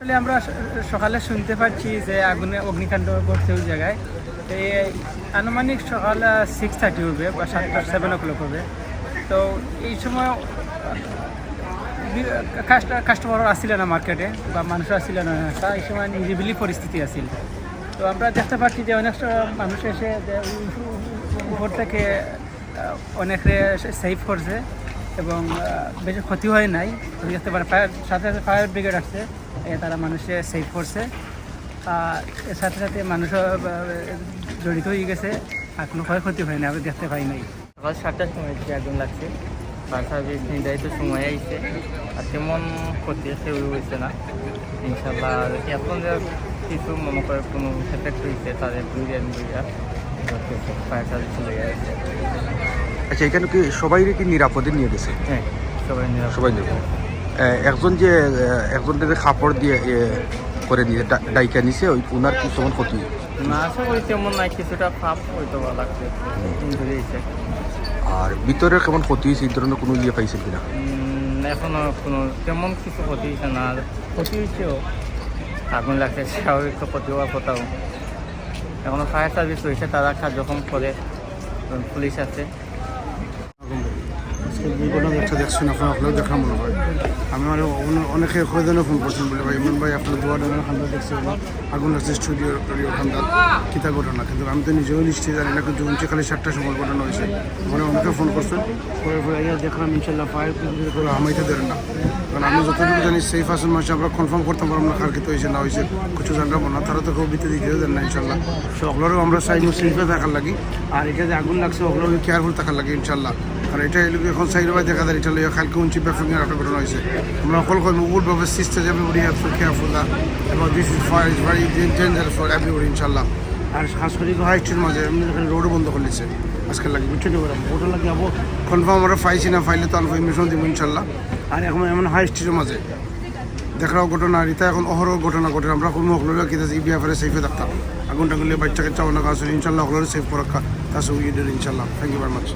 আসলে আমরা সকালে শুনতে পাচ্ছি যে অগ্নিকাণ্ড ঘটছে ওই জায়গায়। এই আনুমানিক সকাল 6:30 হবে বা 7 হবে। তো এই সময় কাস্টমার আসছিল না মার্কেটে বা মানুষ আসছিল না, এই সময় নিরিবিলি পরিস্থিতি আছিল। তো আমরা দেখতে পাচ্ছি যে অনেক মানুষ এসে উপর থেকে অনেকে সেভ করছে এবং বেশি ক্ষতি হয় নাই। দেখতে পারে সাথে সাথে ফায়ার ব্রিগেড আসছে, তারা মানুষে সেভ করছে। এর সাথে সাথে মানুষ জড়িত হয়ে গেছে, আর কোনো ক্ষয়ক্ষতি হয় না, আমরা দেখতে পাই নাই। সকাল 7টার সময় যে আগুন লাগছে, ফায়ার সার্ভিস নির্ধারিত সময় আইছে, আর তেমন ক্ষতি সেও হয়েছে না ইনশাল্লাহ। আর এখন যে কিছু মনে করে কোনো এফেক্ট হয়েছে তাদের দুইয়া ফায়ার সার্ভিস চলে গেছে। আচ্ছা, এখানে কি সবাই কি নিরাপদে নিয়ে গেছে? হ্যাঁ, সবাই নিরাপদ। একজন যে কাপড় দিয়ে করে নিয়ে ডাইকা নিছে, ওই ওনার কি তেমন ক্ষতি? না, আসলে ওই তেমন নাই, কিছুটা ফাপ হয়তো বা লাগছে, ইঞ্জুরি হয়েছে। আর ভিতরে কেমন ক্ষতি হয়েছে, এই ধরনের কোনো পাইছে কিনা? এখনো কোনো তেমন কিছু ক্ষতি হয়েছে না। আর ক্ষতি হয়েছেও, আগুন লাগছে, স্বাভাবিক তো ক্ষতি হওয়ার কথাও। এখনো ফায়ার সার্ভিস হয়েছে, তারা কার্যক্রম করে, পুলিশ আছে। আজকে দুর্ঘটনা একটা দেখছেন আপনারা দেখা মনে হয়। আমি অনেকে কয়জনে ফোন করছেন বলে, ভাই ইমরান ভাই আপনার দুয়ার খান্দা দেখছি, আগুন লাগছে স্টুডিও খান্দা, কিতা ঘটনা। কিন্তু আমি তো নিজেও নিশ্চিত জানি না, কিন্তু উনছে খালি 7টার সময় ঘটনা হয়েছে। মানে অনেকে ফোন করছেন, পরে দেখলাম ইনশাল্লাহ ফায়ার করে আমাইতে দেন না। কারণ আমি যতটুকু জানি সেফ আসেন মানুষ, আমরা কনফার্ম করতাম পারলাম না কার কিন্তু হয়েছে না হয়েছে, কিছু জানবো না। তারা তো কেউ বিতে দিতেও দেন না ইনশাল্লাহ। সকলেরও আমরা চাইব সেফে থাকার লাগি, আর এটা যে আগুন লাগছে ওগুলো কেয়ারফুল থাকার লাগে ইনশাল্লাহ। আর এটা এখন সাইডে দেখা যায়, এটা কালকে উঞ্চি ব্যাফিংয়ের একটা ঘটনা হয়েছে। আমরা সকল উড অফ system everybody have to careful that এবং this is fire is very dangerous for everybody ইনশাল্লাহ। আর খাস করে হাই স্ট্রিট মাঝে এমনি এখানে রোডও বন্ধ করে দিচ্ছে আজকাল লাগে, বুঝতে পারলাম ওটা লাগে আবো কনফার্ম আমরা পাইছি না, পাইলে তো ইনফরমেশন দিব ইনশাল্লাহ। আর এখন এমন হাই স্ট্রিটের মাঝে দেখাও ঘটনা, এটা এখন অহরহ ঘটনা ঘটে। আমরা কোনো হকলো কি এই ব্যাপারে সেফে থাকতাম, আগুন টাগুলে বাচ্চাকে চাও না কাজ ইনশাল্লাহ হকলো সেফ করার কাছে উইয়ে দেন ইনশাল্লাহ। Thank you very much.